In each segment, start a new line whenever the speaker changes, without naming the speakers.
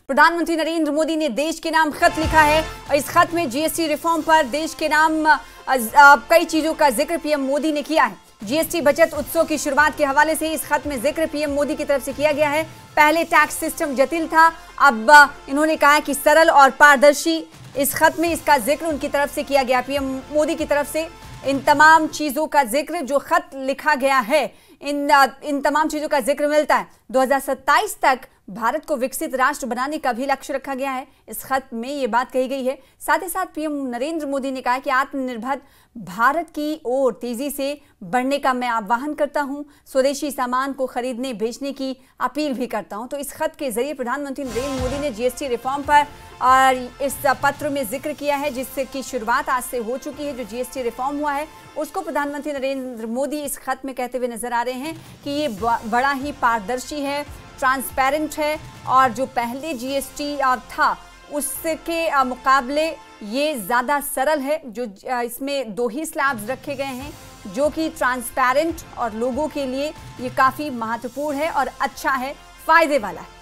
प्रधानमंत्री नरेंद्र मोदी ने देश के नाम खत लिखा है और इस खत में जीएसटी रिफॉर्म पर देश के नाम कई चीजों का जिक्र पीएम मोदी ने किया है। जीएसटी बचत उत्सव की शुरुआत के हवाले से इस खत में जिक्र पीएम मोदी की तरफ से किया गया है। पहले टैक्स सिस्टम जटिल था, अब इन्होंने कहा कि सरल और पारदर्शी। इस खत में इसका जिक्र उनकी तरफ से किया गया, पीएम मोदी की तरफ से इन तमाम चीजों का जिक्र जो खत लिखा गया है, इन तमाम चीजों का जिक्र मिलता है। 2027 तक भारत को विकसित राष्ट्र बनाने का भी लक्ष्य रखा गया है। इस खत में ये बात कही गई है। साथ ही साथ पीएम नरेंद्र मोदी ने कहा कि आत्मनिर्भर भारत की ओर तेजी से बढ़ने का मैं आह्वान करता हूं, स्वदेशी सामान को खरीदने बेचने की अपील भी करता हूं। तो इस खत के जरिए प्रधानमंत्री नरेंद्र मोदी ने जीएसटी रिफॉर्म पर और इस पत्र में जिक्र किया है, जिसकी शुरुआत आज से हो चुकी है। जो जीएसटी रिफॉर्म हुआ है उसको प्रधानमंत्री नरेंद्र मोदी इस खत में कहते हुए नजर आ रहे हैं कि ये बड़ा ही पारदर्शी है, ट्रांसपेरेंट है और जो पहले जीएसटी था उसके मुकाबले ये ज़्यादा सरल है। जो इसमें 2 ही स्लैब्स रखे गए हैं जो कि ट्रांसपेरेंट और लोगों के लिए ये काफ़ी महत्वपूर्ण है और अच्छा है, फायदे वाला है।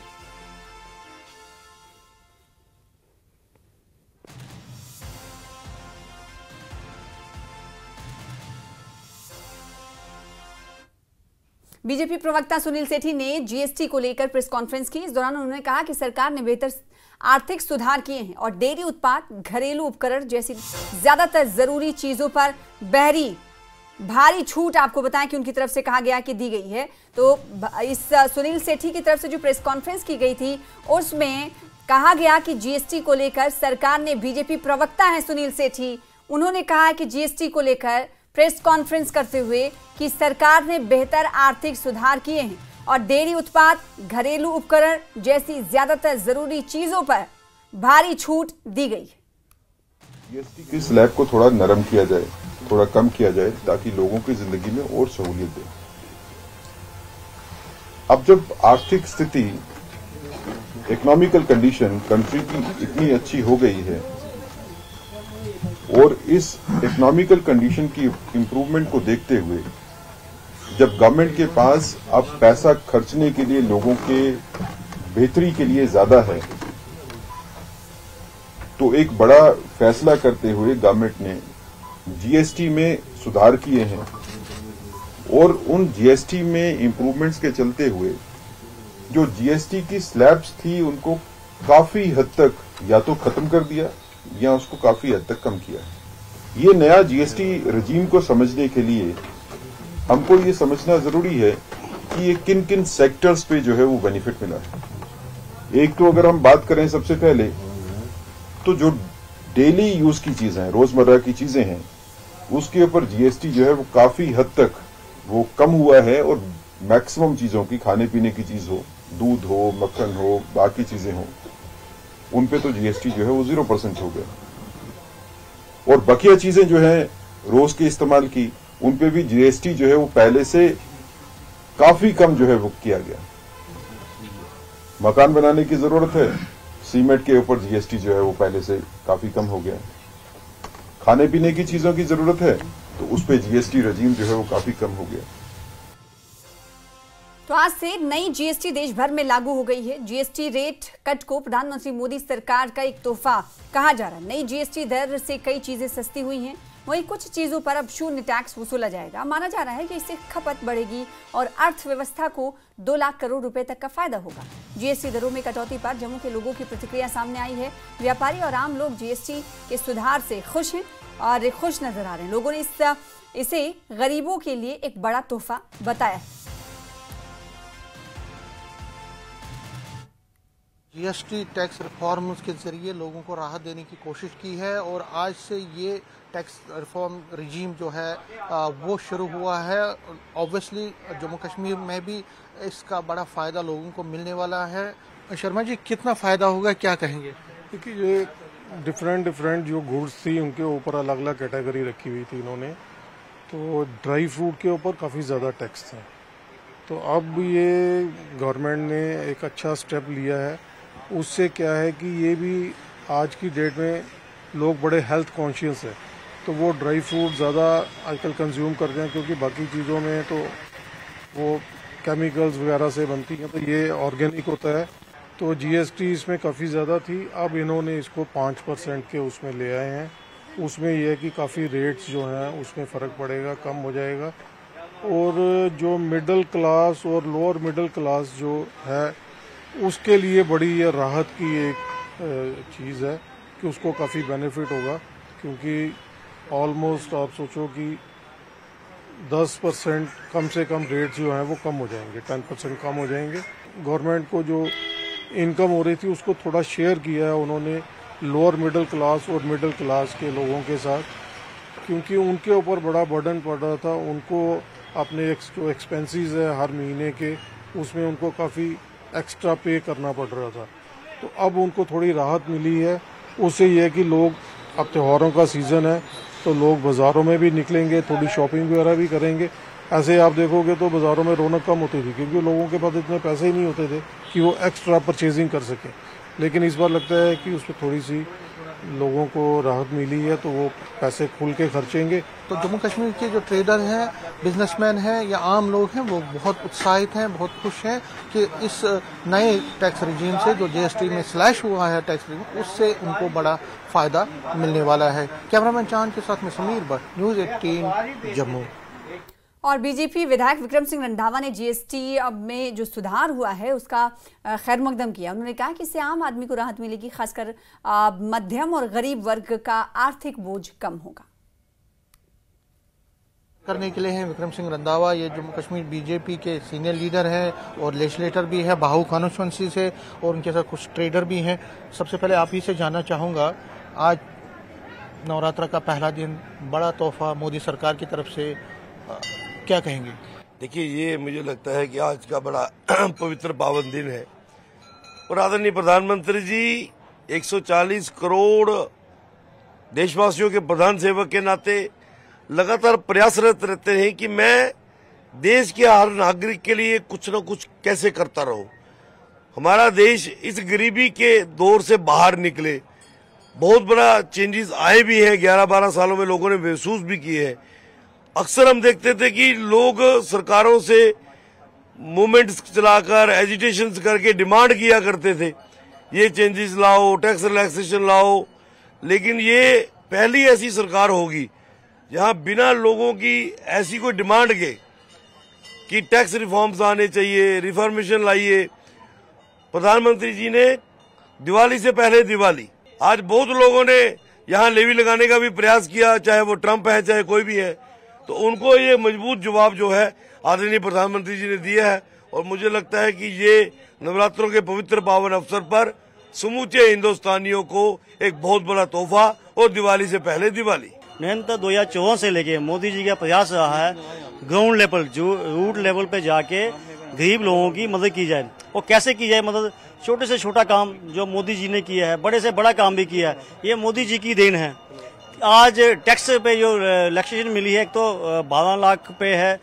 बीजेपी प्रवक्ता सुनील सेठी ने जीएसटी को लेकर प्रेस कॉन्फ्रेंस की। इस दौरान उन्होंने कहा कि सरकार ने बेहतर आर्थिक सुधार किए हैं और डेयरी उत्पाद, घरेलू उपकरण जैसी ज्यादातर जरूरी चीजों पर भारी छूट आपको बताएं कि उनकी तरफ से कहा गया कि दी गई है। तो इस सुनील सेठी की तरफ से जो प्रेस कॉन्फ्रेंस की गई थी उसमें कहा गया कि जीएसटी को लेकर सरकार ने, बीजेपी प्रवक्ता है सुनील सेठी, उन्होंने कहा कि जीएसटी को लेकर प्रेस कॉन्फ्रेंस करते हुए कि सरकार ने बेहतर आर्थिक सुधार किए हैं और डेयरी उत्पाद, घरेलू उपकरण जैसी ज्यादातर जरूरी चीजों पर भारी छूट दी गई है।
जीएसटी की स्लैब को थोड़ा नरम किया जाए, थोड़ा कम किया जाए ताकि लोगों की जिंदगी में और सहूलियत दे। अब जब आर्थिक स्थिति, इकोनॉमिकल कंडीशन कंट्री की इतनी अच्छी हो गई है और इस इकोनॉमिकल कंडीशन की इंप्रूवमेंट को देखते हुए जब गवर्नमेंट के पास अब पैसा खर्चने के लिए लोगों के बेहतरी के लिए ज्यादा है, तो एक बड़ा फैसला करते हुए गवर्नमेंट ने जीएसटी में सुधार किए हैं और उन जीएसटी में इंप्रूवमेंट्स के चलते हुए जो जीएसटी की स्लैब्स थी उनको काफी हद तक या तो खत्म कर दिया या उसको काफी हद तक कम किया। ये नया जीएसटी रजीम को समझने के लिए हमको ये समझना जरूरी है कि ये किन किन सेक्टर्स पे जो है वो बेनिफिट मिला है। एक तो अगर हम बात करें सबसे पहले तो जो डेली यूज की चीजें हैं, रोजमर्रा की चीजें हैं, उसके ऊपर जीएसटी जो है वो काफी हद तक वो कम हुआ है और मैक्सिमम चीजों की, खाने पीने की चीज हो, दूध हो, मक्खन हो, बाकी चीजें हो, उन पे तो जीएसटी जो है वो 0% हो गया और बकिया चीजें जो है रोज के इस्तेमाल की, उन पे भी जीएसटी जो है वो पहले से काफी कम जो है वो किया गया। मकान बनाने की जरूरत है, सीमेंट के ऊपर जीएसटी जो है वो पहले से काफी कम हो गया। खाने पीने की चीजों की जरूरत है तो उस पे जीएसटी रजीम जो है वो काफी कम हो गया।
तो आज से नई जीएसटी देश भर में लागू हो गई है। जीएसटी रेट कट को प्रधानमंत्री मोदी सरकार का एक तोहफा कहा जा रहा है। नई जीएसटी दर से कई चीजें सस्ती हुई हैं, वहीं कुछ चीजों पर अब 0 टैक्स वसूला जाएगा। माना जा रहा है कि इससे खपत बढ़ेगी और अर्थव्यवस्था को 2 लाख करोड़ रुपए तक का फायदा होगा। जीएसटी दरों में कटौती पर जम्मू के लोगों की प्रतिक्रिया सामने आई है। व्यापारी और आम लोग जीएसटी के सुधार से खुश हैं और खुश नजर आ रहे हैं। लोगों ने इसे गरीबों के लिए एक बड़ा तोहफा बताया है।
जीएसटी टैक्स रिफॉर्म्स के जरिए लोगों को राहत देने की कोशिश की है और आज से ये टैक्स रिफॉर्म रिजीम जो है वो शुरू हुआ है। ऑब्वियसली जम्मू कश्मीर में भी इसका बड़ा फ़ायदा लोगों को मिलने वाला है। शर्मा जी, कितना फ़ायदा होगा, क्या कहेंगे?
क्योंकि ये डिफरेंट जो गुड्स थी उनके ऊपर अलग अलग कैटेगरी रखी हुई थी इन्होंने, तो ड्राई फ्रूट के ऊपर काफ़ी ज़्यादा टैक्स था। तो अब ये गवर्नमेंट ने एक अच्छा स्टेप लिया है। उससे क्या है कि ये भी आज की डेट में लोग बड़े हेल्थ कॉन्शियस है, तो वो ड्राई फ्रूट ज़्यादा आजकल कंज्यूम करते हैं क्योंकि बाकी चीज़ों में तो वो केमिकल्स वगैरह से बनती हैं, तो ये ऑर्गेनिक होता है तो जीएसटी इसमें काफ़ी ज़्यादा थी। अब इन्होंने इसको 5% के उसमें ले आए हैं। उसमें यह है कि काफ़ी रेट्स जो हैं उसमें फ़र्क पड़ेगा, कम हो जाएगा। और जो मिडिल क्लास और लोअर मिडिल क्लास जो है उसके लिए बड़ी ये राहत की एक चीज़ है कि उसको काफ़ी बेनिफिट होगा, क्योंकि ऑलमोस्ट आप सोचो कि 10% कम से कम रेट जो हैं वो कम हो जाएंगे, 10% कम हो जाएंगे। गवर्नमेंट को जो इनकम हो रही थी उसको थोड़ा शेयर किया है उन्होंने लोअर मिडिल क्लास और मिडिल क्लास के लोगों के साथ, क्योंकि उनके ऊपर बड़ा बर्डन पड़ रहा था। उनको अपने जो एक्सपेंसेस है हर महीने के, उसमें उनको काफ़ी एक्स्ट्रा पे करना पड़ रहा था। तो अब उनको थोड़ी राहत मिली है। उससे यह है कि लोग, अब त्योहारों का सीज़न है तो लोग बाज़ारों में भी निकलेंगे, थोड़ी शॉपिंग वगैरह भी करेंगे। ऐसे आप देखोगे तो बाज़ारों में रौनक कम होती थी, क्योंकि लोगों के पास इतने पैसे ही नहीं होते थे कि वो एक्स्ट्रा परचेजिंग कर सकें। लेकिन इस बार लगता है कि उसमें थोड़ी सी लोगों को राहत मिली है, तो वो पैसे खुल के खर्चेंगे।
तो जम्मू कश्मीर के जो ट्रेडर हैं, बिजनेसमैन हैं या आम लोग हैं, वो बहुत उत्साहित हैं, बहुत खुश हैं कि इस नए टैक्स रिजीम से, जो जीएसटी में स्लैश हुआ है टैक्स रिजीम, उससे उनको बड़ा फायदा मिलने वाला है। कैमरामैन चांद के साथ में समीर भट्ट, न्यूज़ 18 जम्मू।
और बीजेपी विधायक विक्रम सिंह रंधावा ने जीएसटी में जो सुधार हुआ है उसका खैर मकदम किया। उन्होंने कहा कि इससे आम आदमी को राहत मिलेगी, खासकर मध्यम और गरीब वर्ग का आर्थिक बोझ कम होगा।
करने के लिए हैं विक्रम सिंह रंधावा, ये जम्मू कश्मीर बीजेपी के सीनियर लीडर हैं और लेजिस्लेटर भी है बाहू कॉन्स्टिट्यूंसी से, और उनके साथ कुछ ट्रेडर भी हैं। सबसे पहले आप ही से जानना चाहूँगा, आज नवरात्र का पहला दिन, बड़ा तोहफा मोदी सरकार की तरफ से, क्या कहेंगे?
देखिए, ये मुझे लगता है कि आज का बड़ा पवित्र पावन दिन है और आदरणीय प्रधानमंत्री जी 140 करोड़ देशवासियों के प्रधान सेवक के नाते लगातार प्रयासरत रहते हैं कि मैं देश के हर नागरिक के लिए कुछ न कुछ कैसे करता रहूं, हमारा देश इस गरीबी के दौर से बाहर निकले। बहुत बड़ा चेंजेस आए भी हैं, 11-12 सालों में लोगों ने महसूस भी किए हैं। अक्सर हम देखते थे कि लोग सरकारों से मूवमेंट्स चलाकर, एजिटेशंस करके डिमांड किया करते थे, ये चेंजेस लाओ, टैक्स रिलैक्सेशन लाओ, लेकिन ये पहली ऐसी सरकार होगी जहां बिना लोगों की ऐसी कोई डिमांड के कि टैक्स रिफॉर्म्स आने चाहिए, रिफॉर्मेशन लाइए। प्रधानमंत्री जी ने दिवाली से पहले दिवाली, आज बहुत लोगों ने यहाँ लेवी लगाने का भी प्रयास किया, चाहे वो ट्रंप है चाहे कोई भी है, तो उनको ये मजबूत जवाब जो है आदरणीय प्रधानमंत्री जी ने दिया है। और मुझे लगता है कि ये नवरात्रों के पवित्र पावन अवसर पर समूचे हिंदुस्तानियों को एक बहुत बड़ा तोहफा, और दिवाली से पहले दिवाली।
निरंतर 2014 से लेके मोदी जी का प्रयास रहा है ग्राउंड लेवल, जो रूट लेवल पे जाके गरीब लोगों की मदद की जाए। और कैसे की जाए मदद? छोटे से छोटा काम जो मोदी जी ने किया है, बड़े से बड़ा काम भी किया है, ये मोदी जी की देन है। आज टैक्स पे जो रिलैक्सेशन मिली है, एक तो 12 लाख पे है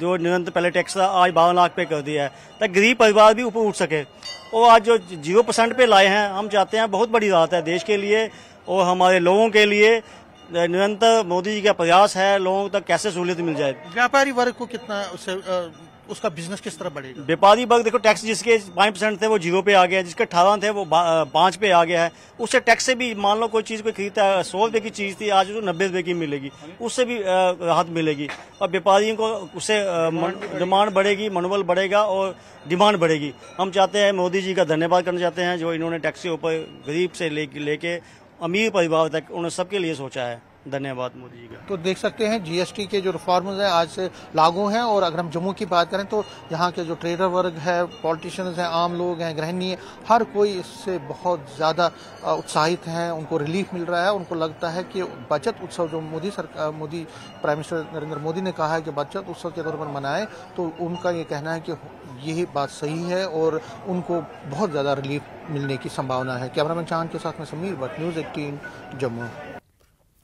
जो निरंतर पहले टैक्स था, आज 12 लाख पे कर दिया है, ताकि गरीब परिवार भी ऊपर उठ सके। और आज जो 0% पे लाए हैं, हम चाहते हैं बहुत बड़ी राहत है देश के लिए और हमारे लोगों के लिए। निरंतर मोदी जी का प्रयास है लोगों तक कैसे सहूलियत मिल जाए।
व्यापारी वर्ग को कितना उसका बिजनेस किस तरह बढ़ेगा?
व्यापारी वर्ग देखो, टैक्स जिसके 5% थे वो 0 पे आ गया, जिसके 18 थे वो 5 पे आ गया है। उससे टैक्स से भी, मान लो कोई चीज कोई खरीदता है 100 रुपए की चीज थी, आज वो 90 रुपए की मिलेगी, उससे भी राहत मिलेगी। और व्यापारियों को उससे डिमांड बढ़ेगी, मनोबल बढ़ेगा और डिमांड बढ़ेगी। हम चाहते हैं, मोदी जी का धन्यवाद करना चाहते हैं जो इन्होंने टैक्स के ऊपर गरीब से लेके अमीर परिवार तक उन्होंने सबके लिए सोचा है। धन्यवाद मोदी जी का।
तो देख सकते हैं जीएसटी के जो रिफॉर्म्स हैं आज से लागू हैं। और अगर हम जम्मू की बात करें तो यहाँ के जो ट्रेडर वर्ग है, पॉलिटिशियंस हैं, आम लोग हैं, गृहिणी हैं, हर कोई इससे बहुत ज़्यादा उत्साहित हैं, उनको रिलीफ मिल रहा है। उनको लगता है कि बचत उत्सव जो मोदी प्राइम मिनिस्टर नरेंद्र मोदी ने कहा है कि बचत उत्सव के तौर पर मनाएं, तो उनका ये कहना है कि यही बात सही है और उनको बहुत ज़्यादा रिलीफ मिलने की संभावना है। कैमरामैन चांद के साथ में समीर भट्ट, न्यूज़ 18 जम्मू।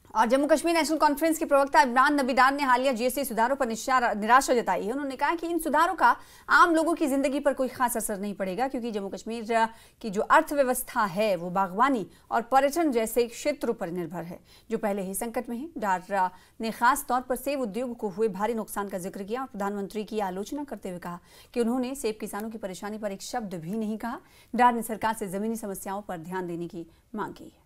और जम्मू कश्मीर नेशनल कॉन्फ्रेंस के प्रवक्ता इमरान नबी डार ने हालिया जीएसटी सुधारों पर निराशा जताई है। उन्होंने कहा कि इन सुधारों का आम लोगों की जिंदगी पर कोई खास असर नहीं पड़ेगा, क्योंकि जम्मू कश्मीर की जो अर्थव्यवस्था है वो बागवानी और पर्यटन जैसे क्षेत्रों पर निर्भर है, जो पहले ही संकट में है। डार ने खास तौर पर सेब उद्योग को हुए भारी नुकसान का जिक्र किया और प्रधानमंत्री की आलोचना करते हुए कहा कि उन्होंने सेब किसानों की परेशानी पर एक शब्द भी नहीं कहा। डार ने सरकार से जमीनी समस्याओं पर ध्यान देने की मांग की है।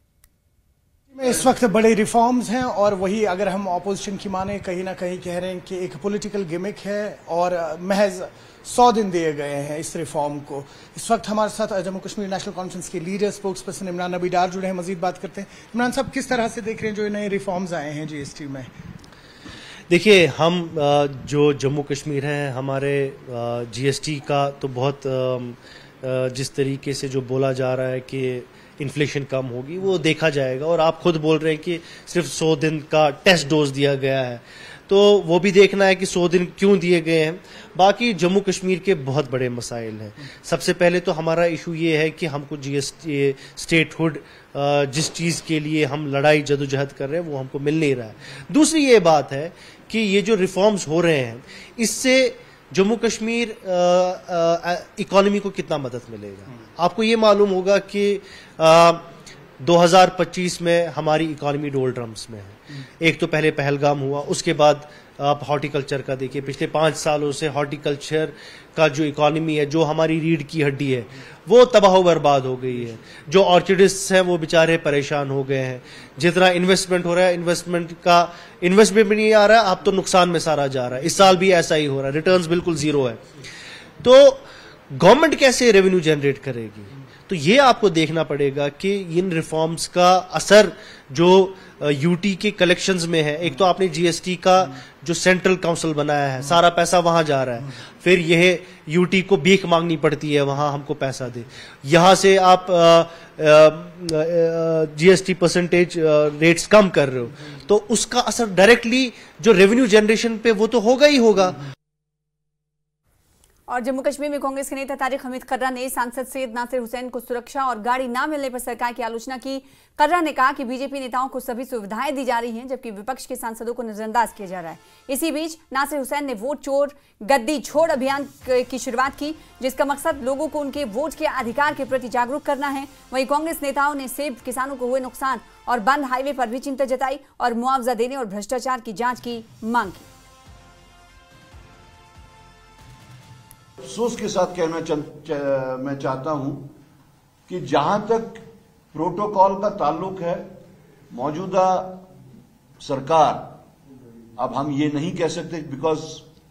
इस वक्त बड़े रिफॉर्म्स हैं और वही अगर हम ऑपोजिशन की माने कहीं ना कहीं कह रहे हैं कि एक पॉलिटिकल गिमिक है और महज 100 दिन दिए गए हैं इस रिफॉर्म को। इस वक्त हमारे साथ जम्मू कश्मीर नेशनल कॉन्फ्रेंस के लीडर स्पोक्स पर्सन इमरान नबी डार जुड़े हैं, मजीद बात करते हैं। इमरान साहब, किस तरह से देख रहे हैं जो नए रिफॉर्म्स आए हैं जीएसटी में?
देखिए, हम जो जम्मू कश्मीर है, हमारे जीएसटी का तो बहुत जिस तरीके से जो बोला जा रहा है कि इन्फ्लेशन कम होगी वो देखा जाएगा, और आप खुद बोल रहे हैं कि सिर्फ 100 दिन का टेस्ट डोज दिया गया है, तो वो भी देखना है कि 100 दिन क्यों दिए गए हैं। बाकी जम्मू कश्मीर के बहुत बड़े मसाइल हैं। सबसे पहले तो हमारा इशू ये है कि हमको जीएसटी स्टेटहुड जिस चीज़ के लिए हम लड़ाई जदोजहद कर रहे हैं वो हमको मिल नहीं रहा है। दूसरी ये बात है कि ये जो रिफॉर्म्स हो रहे हैं इससे जम्मू कश्मीर इकोनॉमी को कितना मदद मिलेगा। आपको ये मालूम होगा कि 2025 में हमारी इकोनॉमी डोलड्रम्स में है। एक तो पहले पहलगाम हुआ, उसके बाद आप हॉर्टिकल्चर का देखिए, पिछले 5 सालों से हॉर्टिकल्चर का जो इकोनॉमी है, जो हमारी रीढ़ की हड्डी है, वो तबाह बर्बाद हो गई है। जो ऑर्चिडिस्ट्स हैं वो बेचारे परेशान हो गए हैं। जितना इन्वेस्टमेंट हो रहा है, इन्वेस्टमेंट भी नहीं आ रहा है, अब तो नुकसान में सारा जा रहा है। इस साल भी ऐसा ही हो रहा है, रिटर्न्स बिल्कुल जीरो है। तो गवर्नमेंट कैसे रेवेन्यू जनरेट करेगी? तो ये आपको देखना पड़ेगा कि इन रिफॉर्म्स का असर जो यूटी के कलेक्शंस में है। एक तो आपने जीएसटी का जो सेंट्रल काउंसिल बनाया है, सारा पैसा वहां जा रहा है, फिर यह यूटी को भीख मांगनी पड़ती है वहां हमको पैसा दे। यहां से आप जीएसटी परसेंटेज रेट्स कम कर रहे हो, तो उसका असर डायरेक्टली जो रेवेन्यू जनरेशन पे वो तो होगा ही होगा।
और जम्मू कश्मीर में कांग्रेस के नेता तारिक हमीद कर्रा ने सांसद सैयद नासिर हुसैन को सुरक्षा और गाड़ी न मिलने पर सरकार की आलोचना की। कर्रा ने कहा कि बीजेपी नेताओं को सभी सुविधाएं दी जा रही हैं, जबकि विपक्ष के सांसदों को नजरअंदाज किया जा रहा है। इसी बीच नासिर हुसैन ने वोट चोर गद्दी छोड़ अभियान की शुरुआत की, जिसका मकसद लोगों को उनके वोट के अधिकार के प्रति जागरूक करना है। वहीं कांग्रेस नेताओं ने सेब किसानों को हुए नुकसान और बंद हाईवे पर भी चिंता जताई और मुआवजा देने और भ्रष्टाचार की जांच की मांग की।
अफसोस के साथ कहना मैं चाहता हूं कि जहां तक प्रोटोकॉल का ताल्लुक है, मौजूदा सरकार, अब हम ये नहीं कह सकते बिकॉज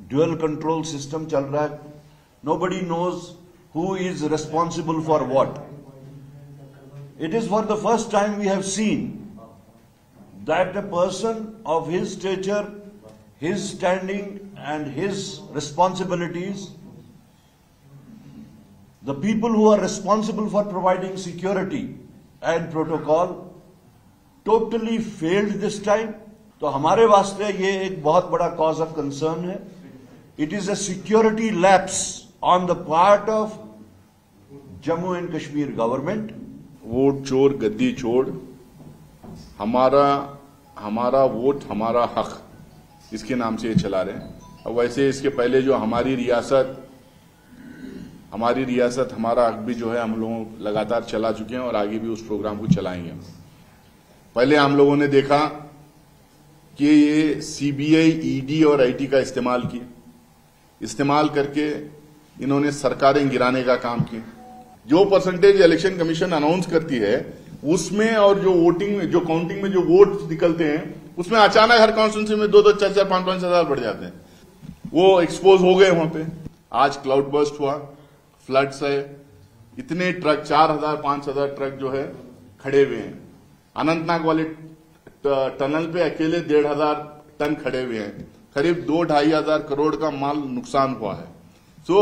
ड्यूअल कंट्रोल सिस्टम चल रहा है, nobody knows who is responsible for what. It is for the first time we have seen that a person of his stature, his standing and his responsibilities, the people who are responsible for providing security and protocol totally failed this time. तो हमारे वास्ते ये एक बहुत बड़ा cause of concern है. It is a security lapse on the part of Jammu and Kashmir government.
Vote चोर गद्दी छोड़, हमारा वोट हमारा हक, इसके नाम से ये चला रहे हैं। और वैसे इसके पहले जो हमारी रियासत हमारा हक भी जो है हम लोग लगातार चला चुके हैं और आगे भी उस प्रोग्राम को चलाएंगे। पहले हम लोगों ने देखा कि ये सीबीआई, ईडी और आईटी का इस्तेमाल करके इन्होंने सरकारें गिराने का काम किया। जो परसेंटेज इलेक्शन कमीशन अनाउंस करती है उसमें और जो वोटिंग में, जो काउंटिंग में जो वोट निकलते हैं उसमें अचानक हर कॉन्स्टिट्यूंसी में 2-2, 4-4, 5-5 हजार बढ़ जाते हैं। वो एक्सपोज हो गए वहां पे। आज क्लाउड बर्स्ट हुआ, फ्लड्स है, इतने ट्रक 4,000-5,000 ट्रक जो है खड़े हुए हैं। अनंतनाग वाले टनल पे अकेले 1,500 टन खड़े हुए हैं। करीब 2-2.5 हजार करोड़ का माल नुकसान हुआ है। सो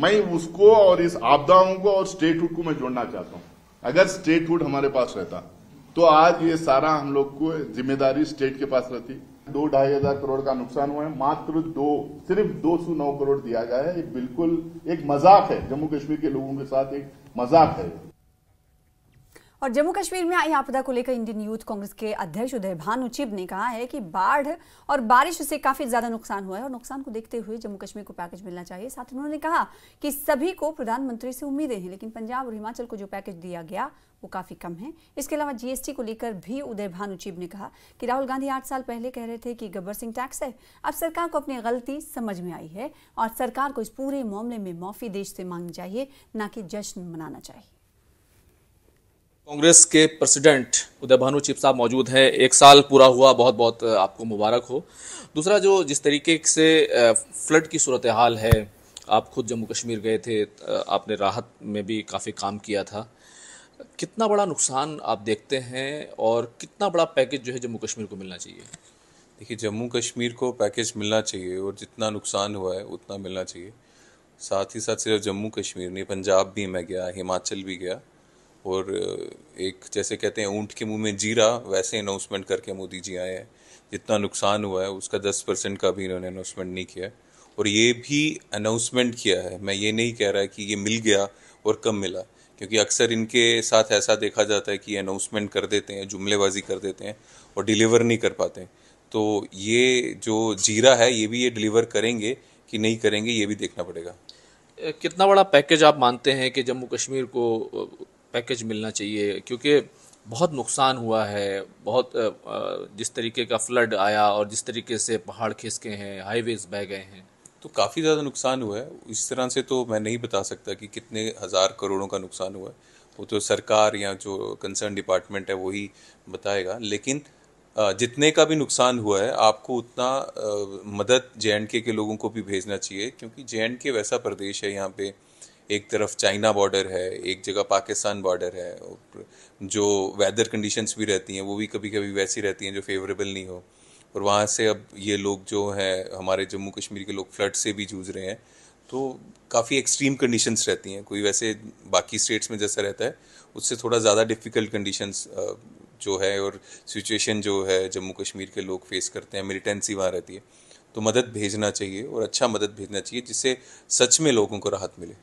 मैं उसको और इस आपदाओं को और स्टेटहुड को मैं जोड़ना चाहता हूं। अगर स्टेटहुड हमारे पास रहता तो आज ये सारा हम लोग को जिम्मेदारी स्टेट के पास रहती। 2-2.5 हजार करोड़ का नुकसान हुआ है, मात्र सिर्फ 209 करोड़ दिया गया है। ये बिल्कुल एक मजाक है, जम्मू कश्मीर के लोगों के साथ एक मजाक है।
और जम्मू कश्मीर में आई आपदा को लेकर इंडियन यूथ कांग्रेस के अध्यक्ष उदय भानु चिब ने कहा है कि बाढ़ और बारिश से काफी ज्यादा नुकसान हुआ है और नुकसान को देखते हुए जम्मू कश्मीर को पैकेज मिलना चाहिए। साथ ही उन्होंने कहा कि सभी को प्रधानमंत्री से उम्मीदें हैं, लेकिन पंजाब और हिमाचल को जो पैकेज दिया गया वो काफी कम है। इसके अलावा जीएसटी को लेकर भी उदय भानु चिब ने कहा कि राहुल गांधी 8 साल पहले कह रहे थे कि गब्बर सिंह टैक्स है। अब सरकार को अपनी गलती समझ में आई है और सरकार को इस पूरे मामले में माफी देश से मांगनी चाहिए, न कि जश्न मनाना चाहिए।
कांग्रेस के प्रेसिडेंट उदय भानु चिब साहब मौजूद हैं। 1 साल पूरा हुआ, बहुत बहुत आपको मुबारक हो। दूसरा, जो जिस तरीके से फ्लड की सूरत हाल है, आप खुद जम्मू कश्मीर गए थे, आपने राहत में भी काफ़ी काम किया था। कितना बड़ा नुकसान आप देखते हैं और कितना बड़ा पैकेज जो है जम्मू कश्मीर को मिलना चाहिए?
देखिए, जम्मू कश्मीर को पैकेज मिलना चाहिए और जितना नुकसान हुआ है उतना मिलना चाहिए। साथ ही साथ सिर्फ जम्मू कश्मीर नहीं, पंजाब भी मैं गया, हिमाचल भी गया, और एक जैसे कहते हैं ऊंट के मुंह में जीरा, वैसे अनाउंसमेंट करके मोदी जी आए हैं। जितना नुकसान हुआ है उसका 10% का भी इन्होंने अनाउंसमेंट नहीं किया, और ये भी अनाउंसमेंट किया है। मैं ये नहीं कह रहा कि ये मिल गया और कम मिला, क्योंकि अक्सर इनके साथ ऐसा देखा जाता है कि अनाउंसमेंट कर देते हैं, जुमलेबाजी कर देते हैं और डिलीवर नहीं कर पाते। तो ये जो जीरा है ये भी ये डिलीवर करेंगे कि नहीं करेंगे, ये भी देखना पड़ेगा।
कितना बड़ा पैकेज आप मानते हैं कि जम्मू कश्मीर को पैकेज मिलना चाहिए? क्योंकि बहुत नुकसान हुआ है, बहुत जिस तरीके का फ्लड आया और जिस तरीके से पहाड़ खिसके हैं, हाईवेज बह गए हैं,
तो काफ़ी ज़्यादा नुकसान हुआ है। इस तरह से तो मैं नहीं बता सकता कि कितने हज़ार करोड़ों का नुकसान हुआ है, वो तो सरकार या जो कंसर्न डिपार्टमेंट है वही बताएगा। लेकिन जितने का भी नुकसान हुआ है, आपको उतना मदद JNK के लोगों को भी भेजना चाहिए, क्योंकि JNK वैसा प्रदेश है, यहाँ पे एक तरफ चाइना बॉर्डर है, एक जगह पाकिस्तान बॉर्डर है, और जो वेदर कंडीशंस भी रहती हैं वो भी कभी कभी वैसी रहती हैं जो फेवरेबल नहीं हो। और वहाँ से अब ये लोग जो हैं, हमारे जम्मू कश्मीर के लोग फ्लड से भी जूझ रहे हैं, तो काफ़ी एक्सट्रीम कंडीशंस रहती हैं। कोई वैसे बाकी स्टेट्स में जैसा रहता है उससे थोड़ा ज़्यादा डिफ़िकल्ट कंडीशंस जो है और सिचुएशन जो है जम्मू कश्मीर के लोग फेस करते हैं, मिलिटेंसी वहाँ रहती है। तो मदद भेजना चाहिए और अच्छा मदद भेजना चाहिए, जिससे सच में लोगों को राहत मिले।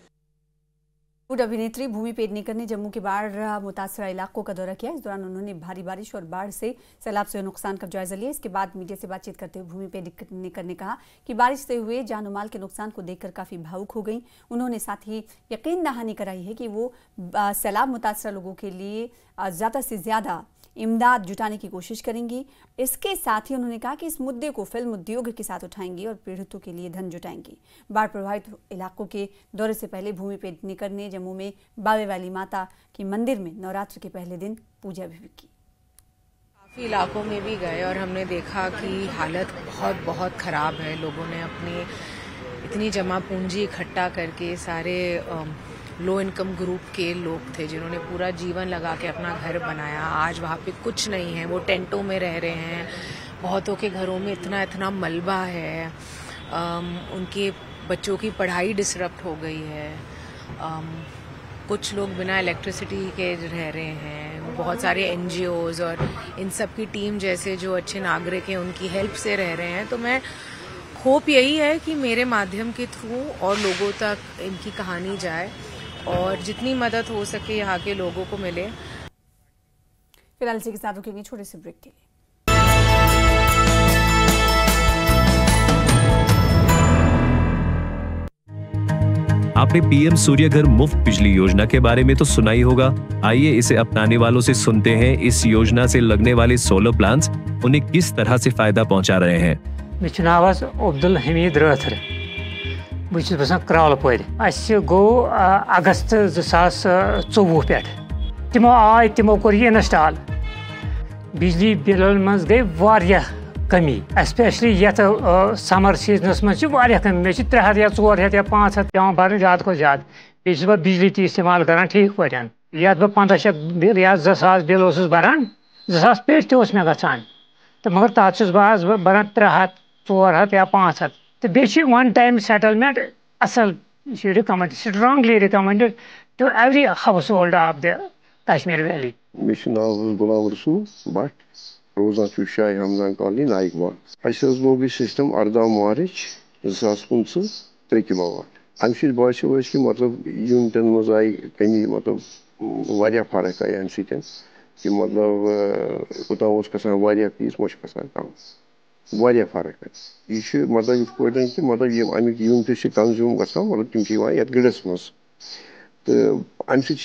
बॉलीवुड अभिनेत्री भूमि पेडनेकर ने जम्मू के बाढ़ मुतासरा इलाकों का दौरा किया। इस दौरान उन्होंने भारी बारिश और बाढ़ से सैलाब से नुकसान का जायजा लिया। इसके बाद मीडिया से बातचीत करते हुए भूमि पेडनेकर ने कहा कि बारिश से हुए जान माल के नुकसान को देखकर काफी भावुक हो गई। उन्होंने साथ ही यकीन दहानी कराई है कि वो सैलाब मुतासरा लोगों के लिए ज्यादा से ज्यादा इमदाद जुटाने की कोशिश करेंगी। इसके साथ ही उन्होंने कहा कि इस मुद्दे को फिल्म उद्योग के साथ उठाएंगी और पीड़ितों के लिए धन जुटाएंगी। बाढ़ प्रभावित इलाकों के दौरे से पहले भूमि पेडनेकर ने जम्मू में बावे वाली माता के मंदिर में नवरात्र के पहले दिन पूजा भी की।
काफ़ी इलाकों में भी गए और हमने देखा कि हालत बहुत ख़राब है। लोगों ने अपनी इतनी जमा पूंजी इकट्ठा करके, सारे लो इनकम ग्रुप के लोग थे जिन्होंने पूरा जीवन लगा के अपना घर बनाया, आज वहाँ पे कुछ नहीं है, वो टेंटों में रह रहे हैं। बहुतों के घरों में इतना मलबा है, उनके बच्चों की पढ़ाई डिसरप्ट हो गई है, कुछ लोग बिना इलेक्ट्रिसिटी के रह रहे हैं। बहुत सारे NGOs और इन सब की टीम जैसे जो अच्छे नागरिक हैं उनकी हेल्प से रह रहे हैं। तो मैं होप यही है कि मेरे माध्यम के थ्रू और लोगों तक इनकी कहानी जाए और जितनी मदद हो सके यहाँ के लोगों को मिले।
फिलहाल इसी के साथ रुकेंगे छोटे से ब्रेक के लिए।
आपने PM सूर्यघर मुफ्त बिजली योजना के बारे में तो सुना ही होगा। आइए इसे अपनाने वालों से सुनते हैं इस योजना से लगने वाले सोलर प्लांट्स उन्हें किस तरह से फायदा पहुंचा रहे हैं।
मेरा नाम अब्दुल हमीद राथर, बहुत बसान क्रालपोर। गो अगस्त 2024 पे तमो आय तमो कोर इंस्टॉल। बिजली बिलन मज गई वारिया कमी, स्पेशली ये समर सीजनस मज कमी। मे 300 या 400 या 500 पे भर ज्यादा को ज्यादा। बह बिजली ती इस्तेमाल कर ठीक पे ये 1500 बिल या 2000 बिल भरान, 2000 पे मे गसान, तो मगर तथ बह भरान 300 400 या 500। तो बे वन टाइम सेटलमेंट असल recommend, strongly recommended to every household of the Kashmir valley.
मेरा नाम गुलाम रसूल भट, रोजान शाह रमजान कॉलोनी नाइक बाग। लोग यह सिस्टम 18 मार्च 2015 3 किलोवाट। अमे बासो कि मतलब यूनिटन मज आई कमी, मतलब वारिया फर्क आई अमि सतन कि मतलब उतना गसान वारिया फीस वो गसान कम वारिया फर्क यह मतलब इत पे कि मतलब अमिक यूनिट कंज्यूम गसान मतलब तम ये गड़स मज तो अमि सत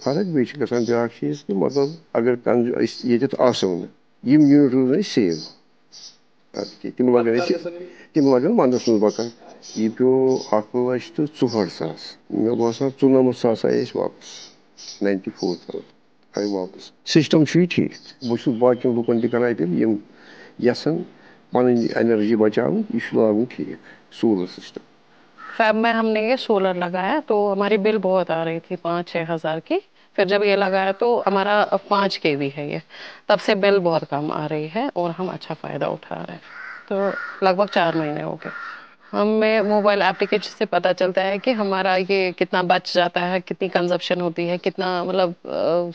फर्क बे ब्या चीज कि मतलब अगर ये यूनिट रोजन सेव तम लगन वंदस मज बकान यह पे 8,64,000 मे बासान 94,000 आये वापस 94,000 आई वापस सिस्टम ठीक बहुत बाकी लुकन तक अपील यसान पन एनर्जी बचान यह लागू ठीक सोलर सिस्टम।
फैब में हमने ये सोलर लगाया तो हमारी बिल बहुत आ रही थी 5-6 हज़ार की। फिर जब ये लगाया तो हमारा 5 kV है ये, तब से बिल बहुत कम आ रही है और हम अच्छा फ़ायदा उठा रहे हैं। तो लगभग 4 महीने हो गए। हमें मोबाइल एप्लीकेशन से पता चलता है कि हमारा ये कितना बच जाता है, कितनी कंजप्शन होती है, कितना मतलब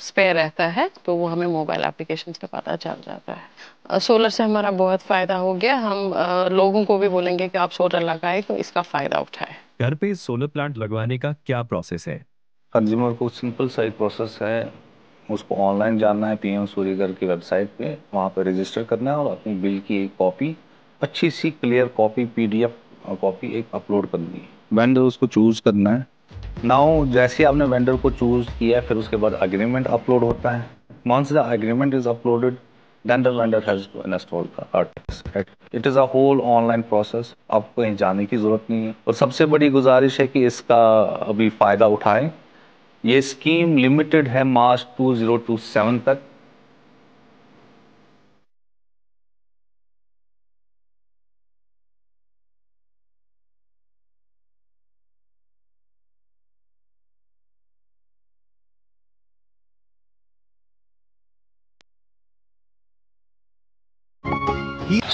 स्पेयर रहता है, तो वो हमें मोबाइल एप्लीकेशन से पता चल जाता है। सोलर से हमारा बहुत फ़ायदा हो गया। हम लोगों को भी बोलेंगे कि आप सोलर लगाएं तो इसका फ़ायदा उठाएं।
घर पे सोलर प्लांट लगवाने का क्या प्रोसेस है?
कंज्यूमर को सिंपल सा प्रोसेस है, उसको ऑनलाइन जानना है पीएम सूर्यघर की वेबसाइट पे, वहाँ पे रजिस्टर करना है और अपनी बिल की एक कॉपी, अच्छी सी क्लियर कॉपी PDF कॉपी एक अपलोड करनी है। वेंडर उसको चूज़ करना है। नाउ जैसे आपने वेंडर को चूज़ किया फिर उसके बाद एग्रीमेंट अपलोड होता है। Once the agreement is uploaded then the vendor has to install the articles. It is a whole online process, आपको कहीं जाने की ज़रूरत नहीं है। और सबसे बड़ी गुजारिश है कि इसका अभी फ़ायदा उठाएं। ये स्कीम लिमिटेड है मार्च 2027 तक।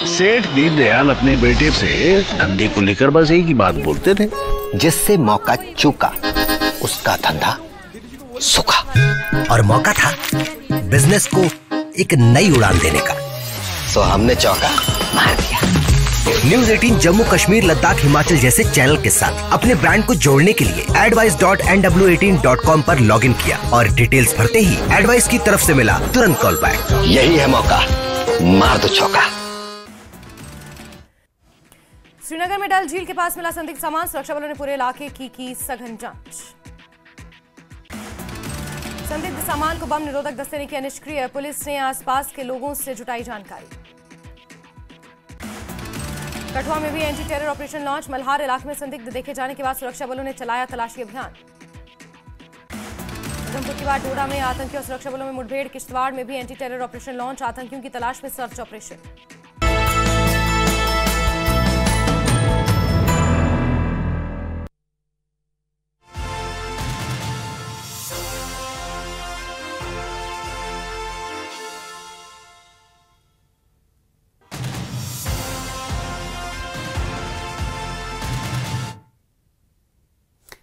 सेठ दीनदयाल अपने बेटे से धंधे को लेकर बस एक ही बात बोलते थे,
जिससे मौका चूका उसका धंधा सूखा। और मौका था बिजनेस को एक नई उड़ान देने का, सो हमने चौका मार दिया। न्यूज़ 18 जम्मू कश्मीर लद्दाख हिमाचल जैसे चैनल के साथ अपने ब्रांड को जोड़ने के लिए advice.nw18.com पर लॉगिन किया और डिटेल्स भरते ही एडवाइस की तरफ से मिला तुरंत कॉल बैक। यही है मौका, मार दो चौका।
श्रीनगर में डल झील के पास मिला संदिग्ध सामान, सुरक्षा बलों ने पूरे इलाके की सघन जांच। संदिग्ध सामान को बम निरोधक दस्ते ने किया निष्क्रिय, पुलिस ने आसपास के लोगों से जुटाई जानकारी। कठुआ में भी anti terror operation launch, Malhar इलाके में संदिग्ध देखे जाने के बाद सुरक्षा बलों ने चलाया तलाशी अभियान। उधमपुर के बाद डोडा में आतंकी और सुरक्षा बलों में मुठभेड़, किश्तवाड़ में भी एंटी टेरर ऑपरेशन लॉन्च, आतंकियों की तलाश में सर्च ऑपरेशन।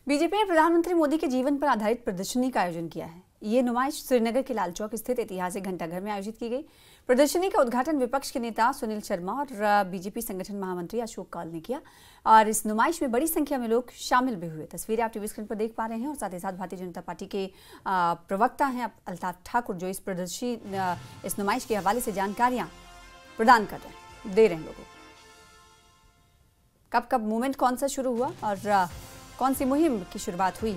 बीजेपी ने प्रधानमंत्री मोदी के जीवन पर आधारित प्रदर्शनी का आयोजन किया है। ये नुमाइश श्रीनगर के लाल चौक स्थित ऐतिहासिक घंटाघर में आयोजित की गई। प्रदर्शनी का उद्घाटन विपक्ष के नेता सुनील शर्मा और बीजेपी संगठन महामंत्री अशोक कौल ने किया और इस नुमाइश में बड़ी संख्या में लोग शामिल भी हुए। तस्वीरें आप टीवी स्क्रीन पर देख पा रहे हैं और साथ ही साथ भारतीय जनता पार्टी के प्रवक्ता हैं अल्ताफ ठाकुर, जो इस नुमाइश के हवाले से जानकारियां प्रदान कर रहे हैं, दे रहे हैं लोगों को। कब मूवमेंट कौन सा शुरू हुआ और कौन सी मुहिम की शुरुआत हुई,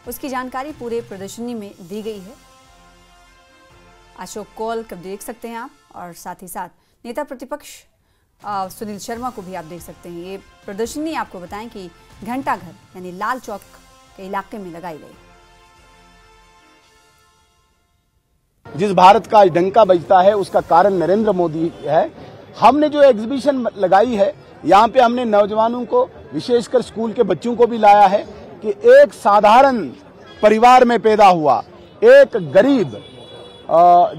उसकी जानकारी पूरे प्रदर्शनी में दी गई है। अशोक कौल कब देख सकते हैं आप, और साथ ही साथ नेता प्रतिपक्ष सुनील शर्मा को भी आप देख सकते हैं। ये प्रदर्शनी आपको बताएं कि घंटाघर यानी लाल चौक के इलाके में लगाई गई।
जिस भारत का आज डंका बजता है उसका कारण नरेंद्र मोदी है। हमने जो एग्जीबिशन लगाई है, यहाँ पे हमने नौजवानों को, विशेषकर स्कूल के बच्चों को भी लाया है कि एक साधारण परिवार में पैदा हुआ एक गरीब,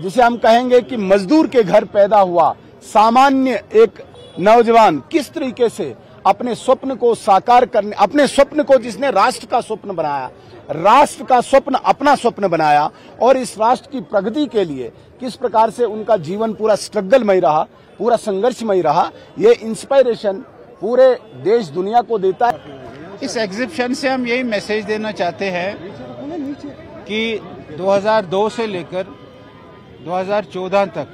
जिसे हम कहेंगे कि मजदूर के घर पैदा हुआ सामान्य एक नौजवान किस तरीके से अपने स्वप्न को साकार करने, अपने स्वप्न को जिसने राष्ट्र का स्वप्न बनाया, राष्ट्र का स्वप्न अपना स्वप्न बनाया और इस राष्ट्र की प्रगति के लिए किस प्रकार से उनका जीवन पूरा स्ट्रगलमय रहा, पूरा संघर्षमय रहा, ये इंस्पायरेशन पूरे देश दुनिया को देता है।
इस एग्जीबिशन से हम यही मैसेज देना चाहते हैं कि
2002 से लेकर 2014 तक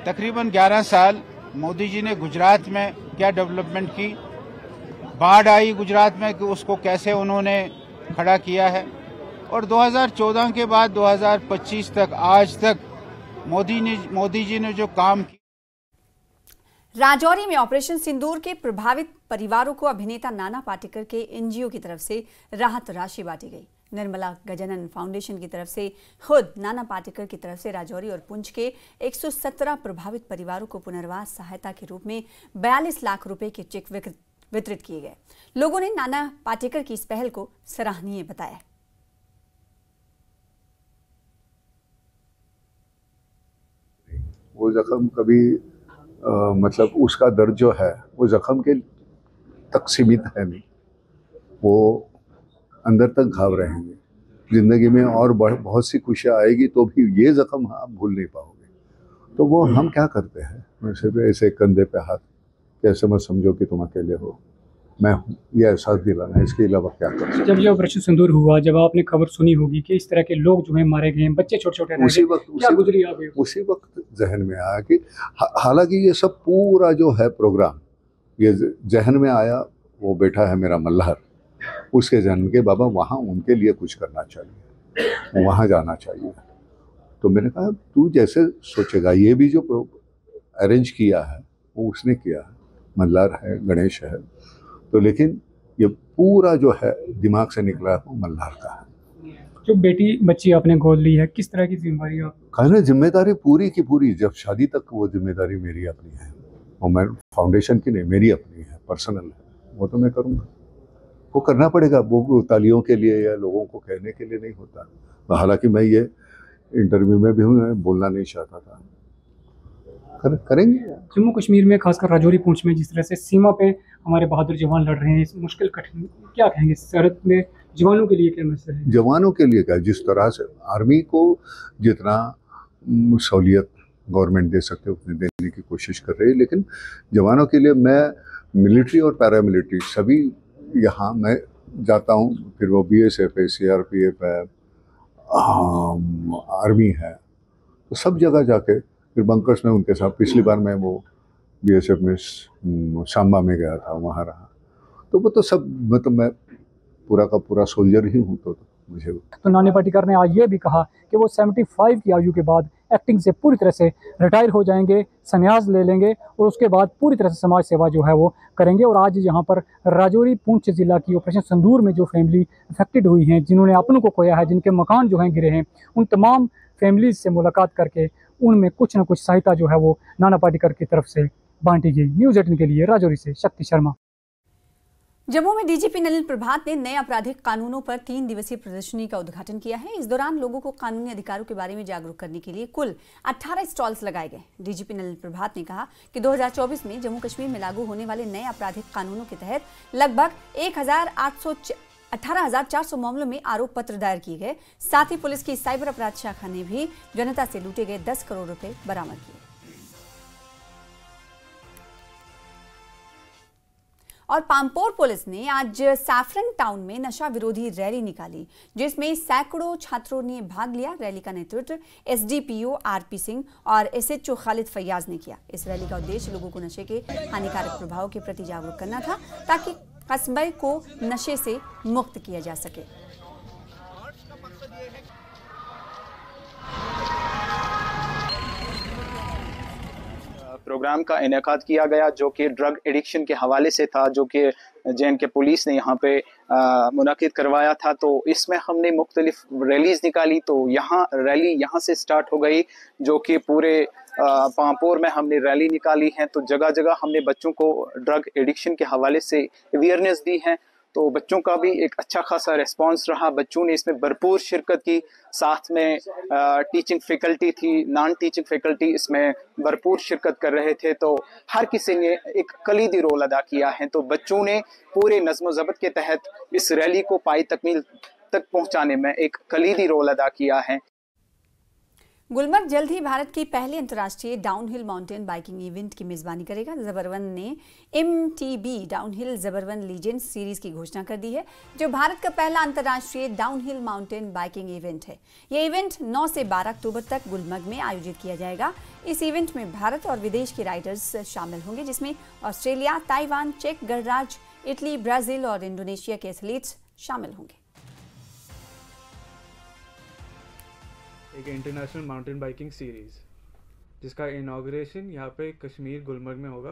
तकरीबन 11 साल मोदी जी ने गुजरात में क्या डेवलपमेंट की, बाढ़ आई गुजरात में कि उसको कैसे उन्होंने खड़ा किया है, और 2014 के बाद 2025 तक आज तक मोदी जी ने जो काम किया।
राजौरी में ऑपरेशन सिंदूर के प्रभावित परिवारों को अभिनेता नाना पाटेकर के एनजीओ की तरफ से राहत राशि बांटी गई। निर्मला गजानन फाउंडेशन की तरफ से खुद नाना पाटेकर की तरफ से राजौरी और पुंछ के 117 प्रभावित परिवारों को पुनर्वास सहायता के रूप में 42 लाख रुपए के चेक वितरित किए गए। लोगों ने नाना पाटेकर की इस पहल को सराहनीय बताया।
वो जख्म कभी मतलब उसका दर्द जो है वो जख्म के तक सीमित है नहीं, वो अंदर तक घाव रहेंगे। जिंदगी में और बहुत सी खुशियाँ आएगी तो भी ये जख्म आप भूल नहीं पाओगे। तो वो हम क्या करते हैं, सिर्फ ऐसे कंधे पे हाथ, कैसे मत समझो कि तुम अकेले हो, मैं हूँ, ये एहसास दिलाना, इसके अलावा क्या कर सकते।
जब ये ऑपरेशन सिंदूर हुआ, जब आपने खबर सुनी होगी कि इस तरह के लोग जो है मारे गए, बच्चे छोटे छोटे,
उसी वक्त जहन में आया कि हालांकि ये सब पूरा जो है प्रोग्राम ये जहन में आया, वो बेटा है मेरा मल्हार, उसके जन्म के बाबा वहाँ उनके लिए कुछ करना चाहिए, वहाँ जाना चाहिए। तो मैंने कहा तू जैसे सोचेगा, ये भी जो अरेंज किया है वो उसने किया है, मल्हार है, गणेश है, तो लेकिन ये पूरा जो है दिमाग से निकला है वो मल्हार का है।
जो बेटी बच्ची आपने गोद ली है, किस तरह की जिम्मेदारी आप?
कहना जिम्मेदारी पूरी की पूरी, जब शादी तक वो जिम्मेदारी मेरी अपनी है, और मैं फाउंडेशन की नहीं, मेरी अपनी है, पर्सनल है, वो तो मैं करूँगा, वो करना पड़ेगा। वो तालियों के लिए या लोगों को कहने के लिए नहीं होता। हालांकि मैं ये इंटरव्यू में भी हूँ, बोलना नहीं चाहता था, करेंगे।
जम्मू कश्मीर में खासकर राजौरी पुंछ में जिस तरह से सीमा पे हमारे बहादुर जवान लड़ रहे हैं, इस मुश्किल कठिन, क्या कहेंगे सरहद में जवानों के लिए क्या मैसेज है?
जवानों के लिए क्या, जिस तरह से आर्मी को जितना सहूलियत गवर्नमेंट दे सकते उतनी देने की कोशिश कर रही है, लेकिन जवानों के लिए मैं मिलिट्री और पैरामिलिट्री सभी यहाँ मैं जाता हूँ, फिर वो BSF है, CRPF है, आर्मी है, तो सब जगह जाके फिर बंकर्स में उनके साथ, पिछली बार मैं वो BSF में सांबा में गया था, वहाँ रहा, तो वो तो सब मतलब मैं पूरा का पूरा सोल्जर ही हूँ। तो मुझे
तो नाना पाटेकर ने आज ये भी कहा कि वो 75 की आयु के बाद एक्टिंग से पूरी तरह से रिटायर हो जाएंगे, संन्यास ले लेंगे और उसके बाद पूरी तरह से समाज सेवा जो है वो करेंगे। और आज यहाँ पर राजौरी पुंछ जिला की ऑपरेशन सिंदूर में जो फैमिली अफेक्टेड हुई हैं, जिन्होंने अपनों को खोया है, जिनके मकान जो हैं गिरे हैं, उन तमाम फैमिलीज से मुलाकात करके उनमें कुछ न कुछ सहायता जो है वो नाना पाटेकर की तरफ से बांटी गई। न्यूज़ 18 के लिए राजौरी से शक्ति शर्मा।
जम्मू में डीजीपी नलिन प्रभात ने नए आपराधिक कानूनों पर 3 दिवसीय प्रदर्शनी का उद्घाटन किया है। इस दौरान लोगों को कानूनी अधिकारों के बारे में जागरूक करने के लिए कुल 18 स्टॉल्स लगाए गए। डीजीपी नलिन प्रभात ने कहा कि 2024 में जम्मू कश्मीर में लागू होने वाले नए आपराधिक कानूनों के तहत लगभग 18,400 मामलों में आरोप पत्र दायर किए गए। साथ ही पुलिस की साइबर अपराध शाखा ने भी जनता से लूटे गए 10 करोड़ रुपए बरामद किए। और पामपोर पुलिस ने आज सैफरन टाउन में नशा विरोधी रैली निकाली, जिसमें सैकड़ों छात्रों ने भाग लिया। रैली का नेतृत्व SDPO RP सिंह और SHO खालिद फैयाज ने किया। इस रैली का उद्देश्य लोगों को नशे के हानिकारक प्रभावों के प्रति जागरूक करना था, ताकि कस्बे को नशे से मुक्त किया जा सके।
प्रोग्राम का इनेकाद किया गया जो कि ड्रग एडिक्शन के हवाले से था, जो कि JNK पुलिस ने यहाँ पे मुनाकिद करवाया था। तो इसमें हमने मुख्तलिफ रैलीज निकाली। तो यहाँ रैली यहाँ से स्टार्ट हो गई, जो कि पूरे पामपोर में हमने रैली निकाली है। तो जगह जगह हमने बच्चों को ड्रग एडिक्शन के हवाले से अवेयरनेस दी है। तो बच्चों का भी एक अच्छा खासा रिस्पांस रहा, बच्चों ने इसमें भरपूर शिरकत की। साथ में टीचिंग फैकल्टी थी, नॉन टीचिंग फैकल्टी इसमें भरपूर शिरकत कर रहे थे। तो हर किसी ने एक कलीदी रोल अदा किया है। तो बच्चों ने पूरे नज़्म ज़ब्त के तहत इस रैली को पाई तकमील तक पहुंचाने में एक कलीदी रोल अदा किया है।
गुलमर्ग जल्द ही भारत की पहले अंतर्राष्ट्रीय डाउनहिल माउंटेन बाइकिंग इवेंट की मेजबानी करेगा। जबरवन ने MTB downhill Zabarwan legends series की घोषणा कर दी है, जो भारत का पहला अंतर्राष्ट्रीय डाउनहिल माउंटेन बाइकिंग इवेंट है। ये इवेंट 9 से 12 अक्टूबर तक गुलमर्ग में आयोजित किया जाएगा। इस इवेंट में भारत और विदेश के राइडर्स शामिल होंगे, जिसमें ऑस्ट्रेलिया, ताइवान, चेक गणराज्य, इटली, ब्राजील और इंडोनेशिया के एथलीट्स शामिल होंगे।
एक इंटरनेशनल माउंटेन बाइकिंग सीरीज़ जिसका इनॉग्रेशन यहाँ पे कश्मीर गुलमर्ग में होगा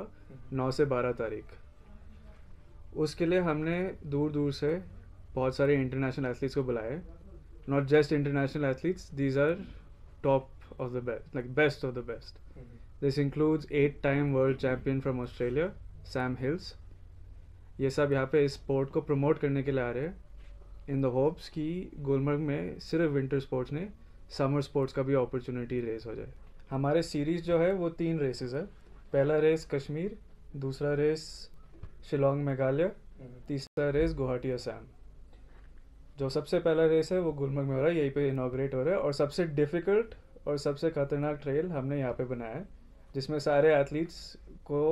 9 से 12 तारीख। उसके लिए हमने दूर दूर से बहुत सारे इंटरनेशनल एथलीट्स को बुलाए। Not just international athletes, these are top of the best, like best of the best. This includes 8-time world champion from Australia Sam Hills. ये सब यहाँ पे इस स्पोर्ट को प्रमोट करने के लिए आ रहे हैं इन द होप्स कि गुलमर्ग में सिर्फ विंटर स्पोर्ट्स ने समर स्पोर्ट्स का भी अपॉर्चुनिटी रेस हो जाए। हमारे सीरीज़ जो है वो 3 रेसेस है। पहला रेस कश्मीर, दूसरा रेस शिलोंग मेघालय, तीसरा रेस गुवाहाटी असम। जो सबसे पहला रेस है वो गुलमर्ग में हो रहा है, यहीं पे इनॉग्रेट हो रहा है। और सबसे डिफ़िकल्ट और सबसे ख़तरनाक ट्रेल हमने यहाँ पे बनाया है, जिसमें सारे एथलीट्स को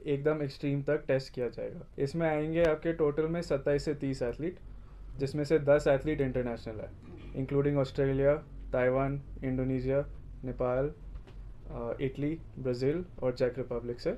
एकदम एक्सट्रीम तक टेस्ट किया जाएगा। इसमें आएंगे आपके टोटल में 27 से 30 एथलीट, जिसमें से 10 एथलीट इंटरनेशनल है, including Australia, Taiwan, Indonesia, Nepal, Italy, Brazil और चेक रिपब्लिक से।